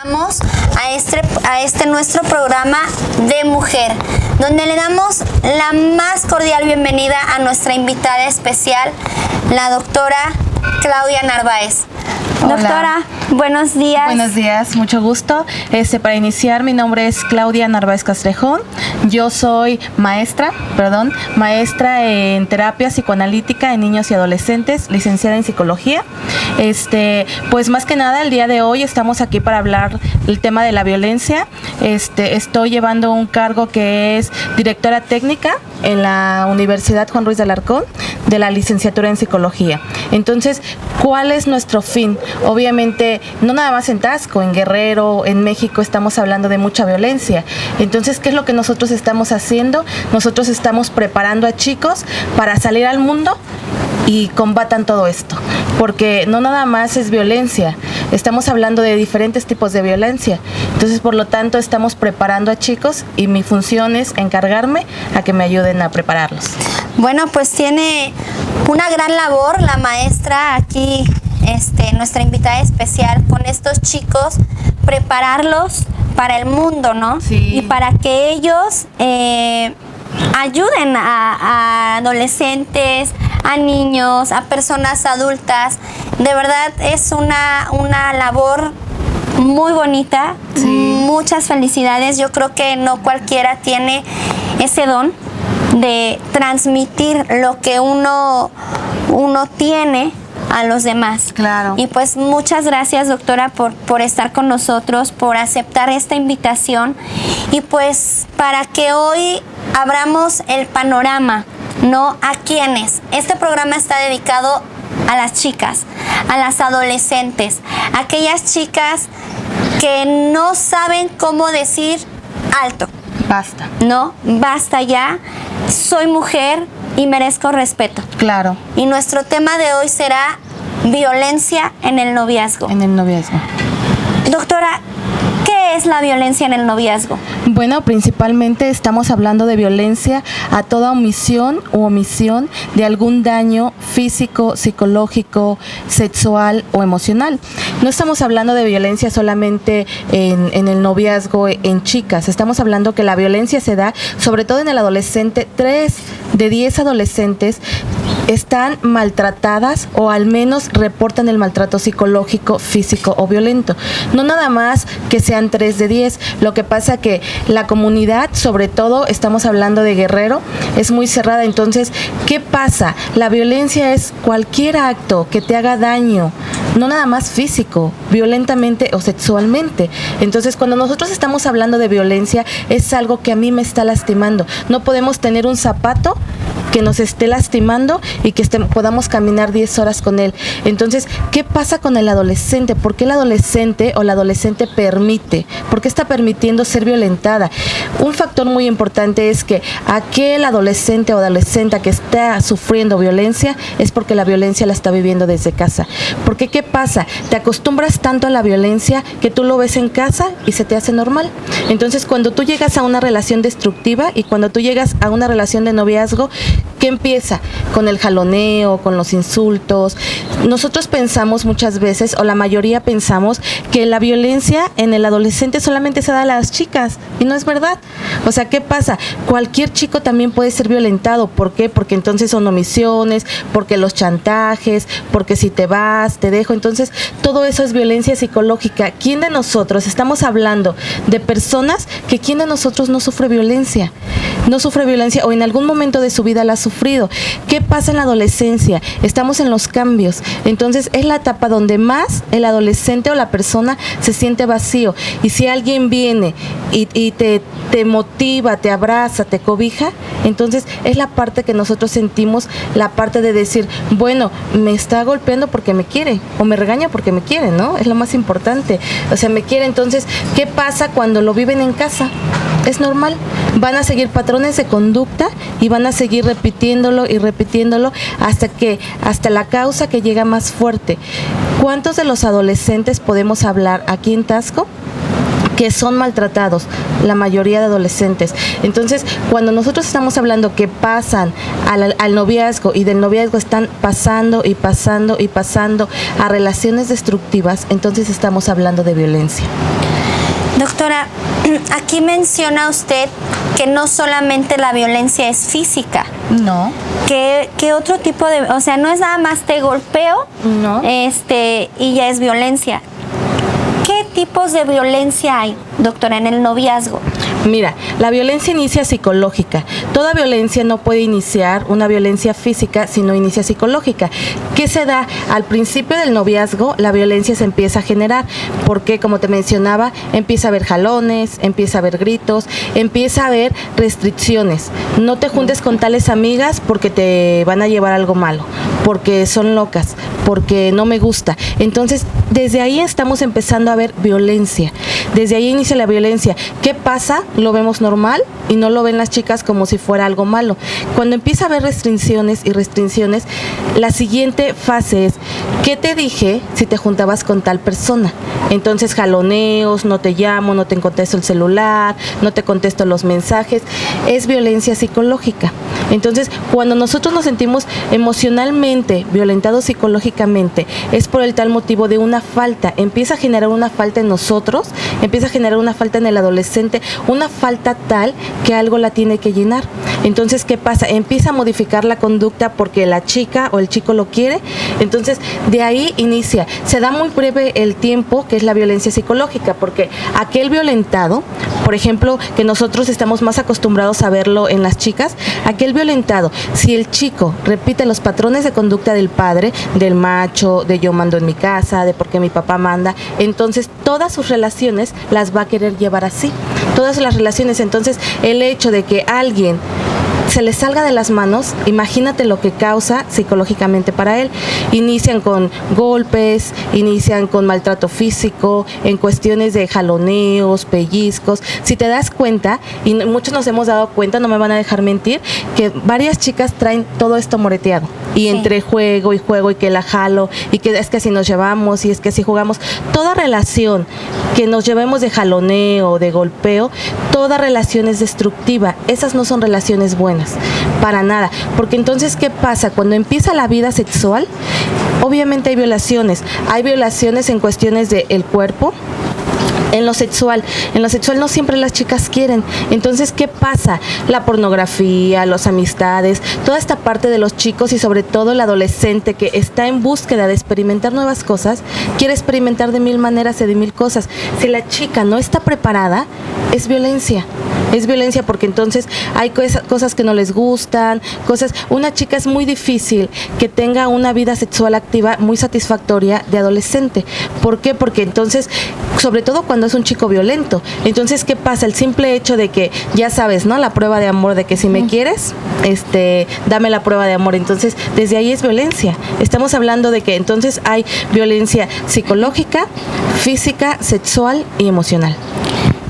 Vamos a este nuestro programa de mujer, donde le damos la más cordial bienvenida a nuestra invitada especial, la doctora Claudia Narváez. Hola. Doctora, buenos días. Buenos días, mucho gusto. Para iniciar, mi nombre es Claudia Narváez Castrejón. Yo soy maestra en terapia psicoanalítica en niños y adolescentes, licenciada en psicología. Pues más que nada, el día de hoy estamos aquí para hablar del tema de la violencia. Estoy llevando un cargo que es directora técnica en la Universidad Juan Ruiz de Alarcón de la licenciatura en psicología. Entonces, ¿cuál es nuestro fin? Obviamente, no nada más en Taxco, en Guerrero, en México estamos hablando de mucha violencia. Entonces, ¿qué es lo que nosotros estamos haciendo? Nosotros estamos preparando a chicos para salir al mundo y combatan todo esto, porque no nada más es violencia, estamos hablando de diferentes tipos de violencia. Entonces, por lo tanto, estamos preparando a chicos y mi función es encargarme a que me ayuden a prepararlos. Bueno, pues tiene una gran labor la maestra aquí, nuestra invitada especial, con estos chicos, prepararlos para el mundo, ¿no? Sí. Y para que ellos ayuden a adolescentes, a niños, a personas adultas. De verdad es una labor muy bonita. Sí. Muchas felicidades. Yo creo que no cualquiera tiene ese don de transmitir lo que uno tiene a los demás. Claro. Y pues muchas gracias, doctora, por estar con nosotros, por aceptar esta invitación y pues para que hoy abramos el panorama, ¿no? ¿A quiénes? Este programa está dedicado a las chicas, a las adolescentes, a aquellas chicas que no saben cómo decir alto. Basta. No, basta ya. Soy mujer y merezco respeto. Claro. Y nuestro tema de hoy será violencia en el noviazgo. En el noviazgo. Doctora, ¿qué es la violencia en el noviazgo? Bueno, principalmente estamos hablando de violencia a toda omisión u omisión de algún daño físico, psicológico, sexual o emocional. No estamos hablando de violencia solamente en el noviazgo, en chicas. Estamos hablando que la violencia se da sobre todo en el adolescente. 3 de 10 adolescentes están maltratadas o al menos reportan el maltrato psicológico, físico o violento. No nada más que sean 3 de 10. Lo que pasa que la comunidad, sobre todo, estamos hablando de Guerrero, es muy cerrada. Entonces, ¿qué pasa? La violencia es cualquier acto que te haga daño, no nada más físico, violentamente o sexualmente. Entonces, cuando nosotros estamos hablando de violencia, es algo que a mí me está lastimando. No podemos tener un zapato que nos esté lastimando y que podamos caminar 10 horas con él. Entonces, ¿qué pasa con el adolescente? ¿Por qué el adolescente o la adolescente permite? ¿Por qué está permitiendo ser violentada? Un factor muy importante es que aquel adolescente o adolescente que está sufriendo violencia es porque la violencia la está viviendo desde casa. Porque ¿qué pasa? Te acostumbras tanto a la violencia que tú lo ves en casa y se te hace normal. Entonces, cuando tú llegas a una relación destructiva y cuando tú llegas a una relación de noviazgo, ¿qué empieza? Con el jaloneo, con los insultos. Nosotros pensamos muchas veces, o la mayoría pensamos, que la violencia en el adolescente solamente se da a las chicas, y no es verdad. O sea, ¿qué pasa? Cualquier chico también puede ser violentado. ¿Por qué? Porque entonces son omisiones, porque los chantajes, porque si te vas, te dejo. Entonces, todo eso es violencia psicológica. ¿Quién de nosotros? Estamos hablando de personas que ¿quién de nosotros no sufre violencia? No sufre violencia o en algún momento de su vida la ha sufrido. ¿Qué pasa en la adolescencia? Estamos en los cambios. Entonces, es la etapa donde más el adolescente o la persona se siente vacío. Y si alguien viene y te motiva, te abraza, te cobija, entonces es la parte que nosotros sentimos, la parte de decir, bueno, me está golpeando porque me quiere o me regaña porque me quiere, ¿no? Es lo más importante. O sea, me quiere. Entonces, ¿qué pasa cuando lo viven en casa? Es normal. Van a seguir patrones de conducta y van a seguir repitiéndolo y repitiéndolo hasta la causa que llega más fuerte. ¿Cuántos de los adolescentes podemos hablar aquí en Taxco que son maltratados, la mayoría de adolescentes. Entonces, cuando nosotros estamos hablando que pasan al noviazgo y del noviazgo están pasando y pasando y pasando a relaciones destructivas, entonces estamos hablando de violencia. Doctora, aquí menciona usted que no solamente la violencia es física. No. ¿Qué otro tipo de, o sea, no es nada más te golpeo, No. Y ya es violencia? ¿Qué tipos de violencia hay, doctora, en el noviazgo? Mira, la violencia inicia psicológica. Toda violencia no puede iniciar una violencia física si no inicia psicológica. ¿Qué se da? Al principio del noviazgo, la violencia se empieza a generar porque, como te mencionaba, empieza a haber jalones, empieza a haber gritos, empieza a haber restricciones. No te juntes con tales amigas porque te van a llevar algo malo, porque son locas, porque no me gusta. Entonces, desde ahí estamos empezando a ver violencia. Desde ahí inicia la violencia. ¿Qué pasa? Lo vemos normal y no lo ven las chicas como si fuera algo malo. Cuando empieza a haber restricciones, la siguiente fase es, ¿qué te dije si te juntabas con tal persona? Entonces, jaloneos, no te llamo, no te contesto el celular, no te contesto los mensajes. Es violencia psicológica. Entonces, cuando nosotros nos sentimos emocionalmente violentados psicológicamente, es por el tal motivo de una falta. Empieza a generar una falta en nosotros, empieza a generar una falta en el adolescente, una falta tal que algo la tiene que llenar. Entonces, ¿qué pasa? Empieza a modificar la conducta porque la chica o el chico lo quiere. Entonces, de ahí inicia. Se da muy breve el tiempo que es la violencia psicológica, porque aquel violentado, por ejemplo, que nosotros estamos más acostumbrados a verlo en las chicas, aquel violentado, si el chico repite los patrones de conducta del padre, del macho, de yo mando en mi casa, de porque mi papá manda, entonces todas sus relaciones las va a querer llevar así. Todas las relaciones, entonces el hecho de que alguien se le salga de las manos, imagínate lo que causa psicológicamente para él. Inician con golpes, inician con maltrato físico, en cuestiones de jaloneos, pellizcos. Si te das cuenta, y muchos nos hemos dado cuenta, no me van a dejar mentir, que varias chicas traen todo esto moreteado. Y sí, entre juego y que la jalo, y que es que así nos llevamos, y es que así jugamos. Toda relación que nos llevemos de jaloneo, de golpeo, toda relación es destructiva. Esas no son relaciones buenas, para nada. Porque entonces, ¿qué pasa? Cuando empieza la vida sexual, obviamente hay violaciones. Hay violaciones en cuestiones del cuerpo. En lo sexual no siempre las chicas quieren. Entonces, ¿qué pasa? La pornografía, las amistades, toda esta parte de los chicos y sobre todo el adolescente que está en búsqueda de experimentar nuevas cosas, quiere experimentar de mil maneras y de mil cosas. Si la chica no está preparada, es violencia. Es violencia porque entonces hay cosas que no les gustan, una chica es muy difícil que tenga una vida sexual activa muy satisfactoria de adolescente. ¿Por qué? Porque entonces, sobre todo cuando es un chico violento, entonces, ¿qué pasa? El simple hecho de que, ya sabes, ¿no? La prueba de amor, de que si me quieres, dame la prueba de amor. Entonces, desde ahí es violencia. Estamos hablando de que entonces hay violencia psicológica, física, sexual y emocional.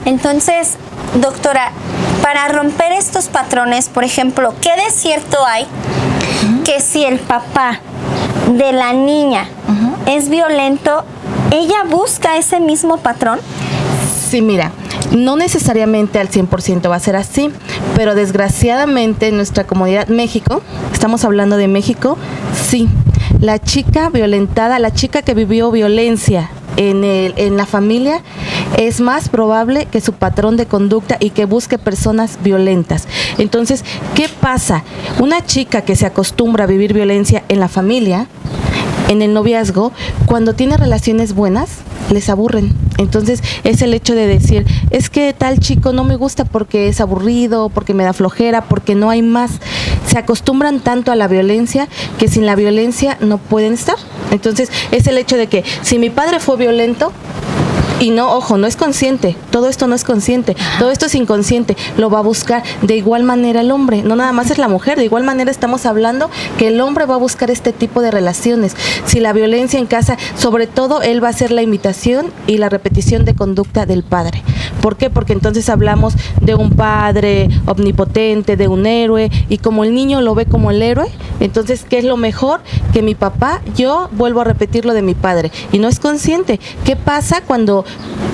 Entonces, doctora, para romper estos patrones, por ejemplo, ¿qué de cierto hay que si el papá de la niña es violento, ella busca ese mismo patrón? Sí, mira, no necesariamente al 100% va a ser así, pero desgraciadamente en nuestra comunidad México, estamos hablando de México, sí, la chica violentada, la chica que vivió violencia en la familia, es más probable que su patrón de conducta y que busque personas violentas. Entonces, ¿qué pasa? Una chica que se acostumbra a vivir violencia en la familia, en el noviazgo, cuando tiene relaciones buenas, les aburren. Entonces es el hecho de decir, es que tal chico no me gusta porque es aburrido, porque me da flojera, porque no hay más. Se acostumbran tanto a la violencia que sin la violencia no pueden estar. Entonces es el hecho de que si mi padre fue violento, y no, ojo, no es consciente, todo esto no es consciente, todo esto es inconsciente, lo va a buscar. De igual manera el hombre, no nada más es la mujer, de igual manera estamos hablando que el hombre va a buscar este tipo de relaciones. Si la violencia en casa, sobre todo él va a hacer la imitación y la repetición de conducta del padre. ¿Por qué? Porque entonces hablamos de un padre omnipotente, de un héroe, y como el niño lo ve como el héroe, entonces, ¿qué es lo mejor? Que mi papá, yo vuelvo a repetir lo de mi padre, y no es consciente. ¿Qué pasa cuando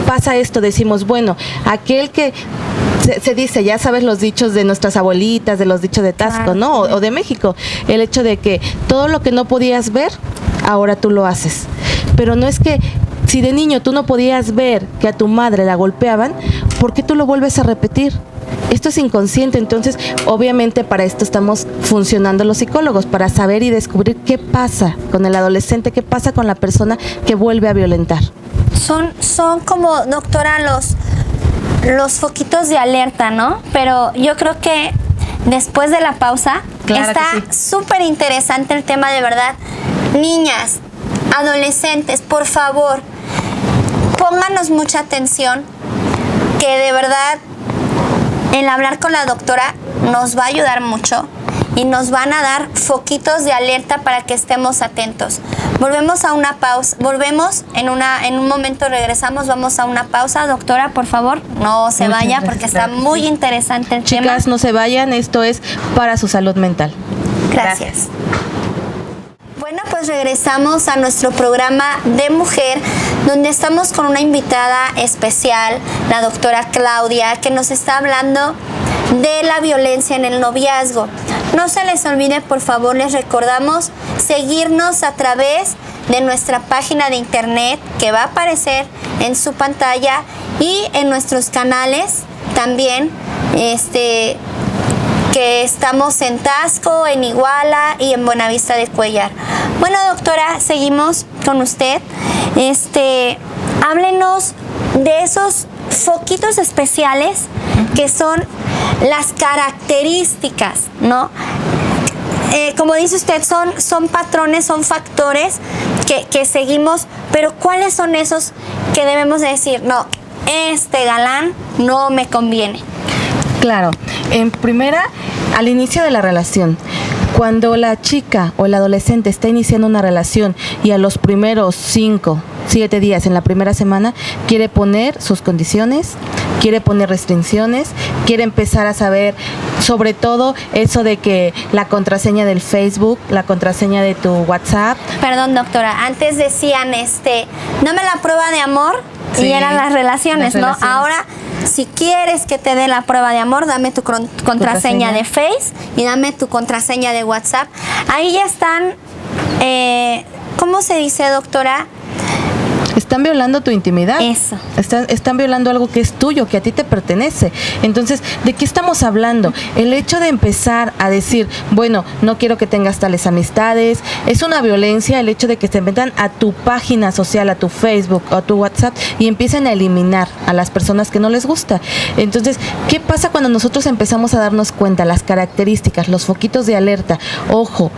pasa esto? Decimos, bueno, aquel que se dice, ya sabes los dichos de nuestras abuelitas, de los dichos de Tasco, Claro, ¿no? sí. O de México, el hecho de que todo lo que no podías ver, ahora tú lo haces. Pero no es que si de niño tú no podías ver que a tu madre la golpeaban, ¿por qué tú lo vuelves a repetir? Esto es inconsciente, entonces obviamente para esto estamos funcionando los psicólogos, para saber y descubrir qué pasa con el adolescente, qué pasa con la persona que vuelve a violentar. Son como, doctora, los foquitos de alerta, ¿no? Pero yo creo que después de la pausa Claro está que sí. súper interesante el tema, de verdad. Niñas, adolescentes, por favor, pónganos mucha atención, que de verdad el hablar con la doctora nos va a ayudar mucho y nos van a dar foquitos de alerta para que estemos atentos. Volvemos a una pausa, volvemos en un momento, regresamos, vamos a una pausa. Doctora, por favor, no se Muchas vaya, gracias, porque está claro que muy sí. interesante el tema. Chicas, no se vayan, esto es para su salud mental. Gracias. Bueno, pues regresamos a nuestro programa de mujer, donde estamos con una invitada especial, la doctora Claudia, que nos está hablando de la violencia en el noviazgo. No se les olvide, por favor, les recordamos seguirnos a través de nuestra página de internet, que va a aparecer en su pantalla, y en nuestros canales también, que estamos en Tasco, en Iguala y en Buenavista de Cuellar. Bueno, doctora, seguimos con usted. Háblenos de esos foquitos especiales que son las características, ¿no? Como dice usted, son patrones, son factores que seguimos, pero ¿cuáles son esos que debemos de decir, no, este galán no me conviene? Claro, en primera, al inicio de la relación, cuando la chica o el adolescente está iniciando una relación y a los primeros 5, 7 días, en la primera semana, quiere poner sus condiciones, quiere poner restricciones, quiere empezar a saber, sobre todo eso de que la contraseña del Facebook, la contraseña de tu WhatsApp. Perdón, doctora, antes decían, dame la prueba de amor, Sí, y eran las relaciones, las ¿no? relaciones. Ahora, si quieres que te dé la prueba de amor, dame tu contraseña de Face y dame tu contraseña de WhatsApp. Ahí ya están, ¿cómo se dice, doctora? Están violando tu intimidad. Eso. Están violando algo que es tuyo, que a ti te pertenece. Entonces, ¿de qué estamos hablando? El hecho de empezar a decir, bueno, no quiero que tengas tales amistades, es una violencia el hecho de que se metan a tu página social, a tu Facebook o a tu WhatsApp y empiecen a eliminar a las personas que no les gusta. Entonces, ¿qué pasa cuando nosotros empezamos a darnos cuenta? Las características, los foquitos de alerta. Ojo,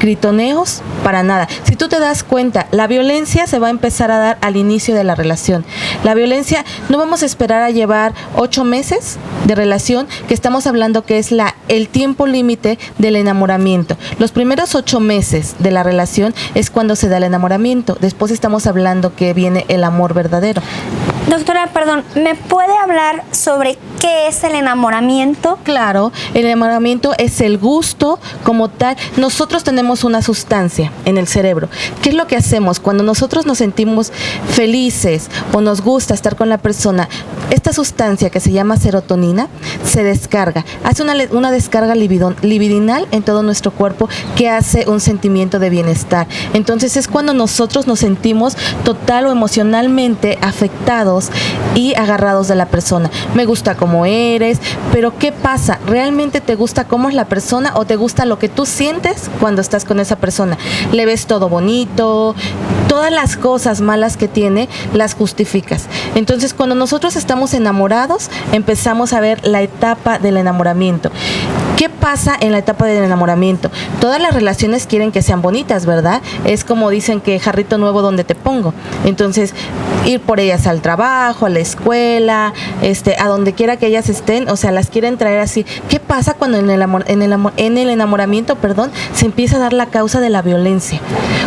gritoneos, para nada. Si tú te das cuenta, la violencia se va a empezar a dar al inicio de la relación. La violencia, no vamos a esperar a llevar 8 meses de relación, que estamos hablando que es el tiempo límite del enamoramiento. Los primeros 8 meses de la relación es cuando se da el enamoramiento. Después estamos hablando que viene el amor verdadero. Doctora, perdón, ¿me puede hablar sobre qué es el enamoramiento? Claro, el enamoramiento es el gusto como tal. Nosotros tenemos una sustancia en el cerebro. ¿Qué es lo que hacemos cuando nosotros nos sentimos felices o nos gusta estar con la persona? Esta sustancia que se llama serotonina se descarga, hace una descarga libidinal en todo nuestro cuerpo que hace un sentimiento de bienestar. Entonces es cuando nosotros nos sentimos total o emocionalmente afectados y agarrados de la persona. Me gusta cómo eres, pero ¿qué pasa? ¿Realmente te gusta cómo es la persona o te gusta lo que tú sientes cuando estás con esa persona? Le ves todo bonito, todas las cosas malas que tiene las justificas. Entonces, cuando nosotros estamos enamorados, empezamos a ver la etapa del enamoramiento. ¿Qué pasa en la etapa del enamoramiento? Todas las relaciones quieren que sean bonitas, ¿verdad? Es como dicen que jarrito nuevo donde te pongo. Entonces, ir por ellas al trabajo, a la escuela, a donde quiera que ellas estén, o sea, las quieren traer así. ¿Qué pasa cuando en el enamoramiento, se empieza a dar la causa de la violencia?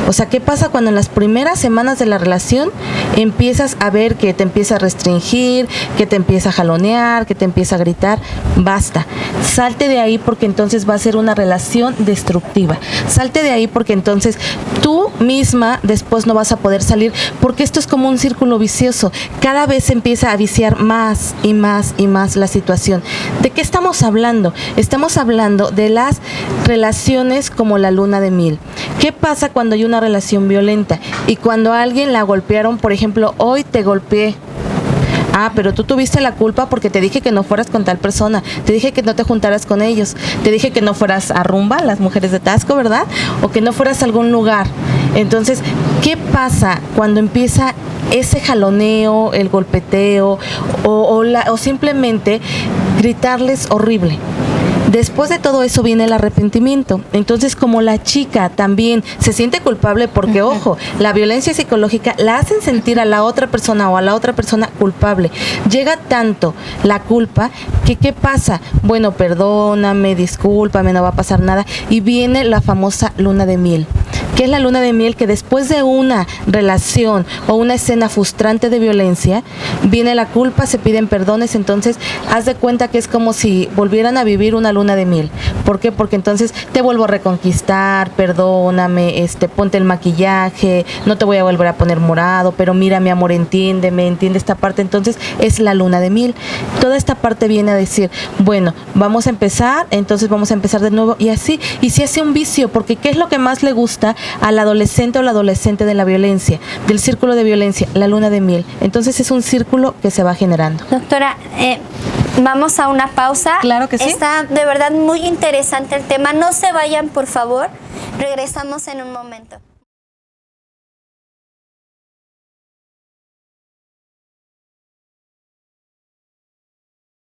O sea, ¿qué pasa cuando en las primeras semanas de la relación empiezas a ver que te empieza a restringir, que te empieza a jalonear, que te empieza a gritar? Basta. Salte de ahí porque entonces va a ser una relación destructiva. Salte de ahí porque entonces tú misma después no vas a poder salir, porque esto es como un círculo vicioso. Cada vez se empieza a viciar más y más y más la situación. ¿De qué estamos hablando? Estamos hablando de las relaciones como la luna de miel. ¿Qué pasa cuando hay una relación violenta? Y cuando a alguien la golpearon, por ejemplo, hoy te golpeé. Ah, pero tú tuviste la culpa porque te dije que no fueras con tal persona, te dije que no te juntaras con ellos, te dije que no fueras a rumba, las mujeres de Tasco, ¿verdad? O que no fueras a algún lugar. Entonces, ¿qué pasa cuando empieza ese jaloneo, el golpeteo o simplemente gritarles horrible? Después de todo eso viene el arrepentimiento. Entonces, como la chica también se siente culpable porque, ojo, la violencia psicológica la hacen sentir a la otra persona o a la otra persona culpable. Llega tanto la culpa que, ¿qué pasa? Bueno, perdóname, discúlpame, no va a pasar nada. Y viene la famosa luna de miel. ¿Qué es la luna de miel? Que después de una relación o una escena frustrante de violencia, viene la culpa, se piden perdones, entonces haz de cuenta que es como si volvieran a vivir una luna de miel. ¿Por qué? Porque entonces te vuelvo a reconquistar, perdóname, ponte el maquillaje, no te voy a volver a poner morado, pero mira, mi amor, entiende esta parte. Entonces es la luna de miel. Toda esta parte viene a decir, bueno, vamos a empezar, entonces vamos a empezar de nuevo y así, y se hace un vicio, porque ¿qué es lo que más le gusta al adolescente o la adolescente de la violencia, del círculo de violencia? La luna de miel. Entonces es un círculo que se va generando. Doctora, vamos a una pausa. Claro que sí. Está de verdad muy interesante el tema. No se vayan, por favor. Regresamos en un momento.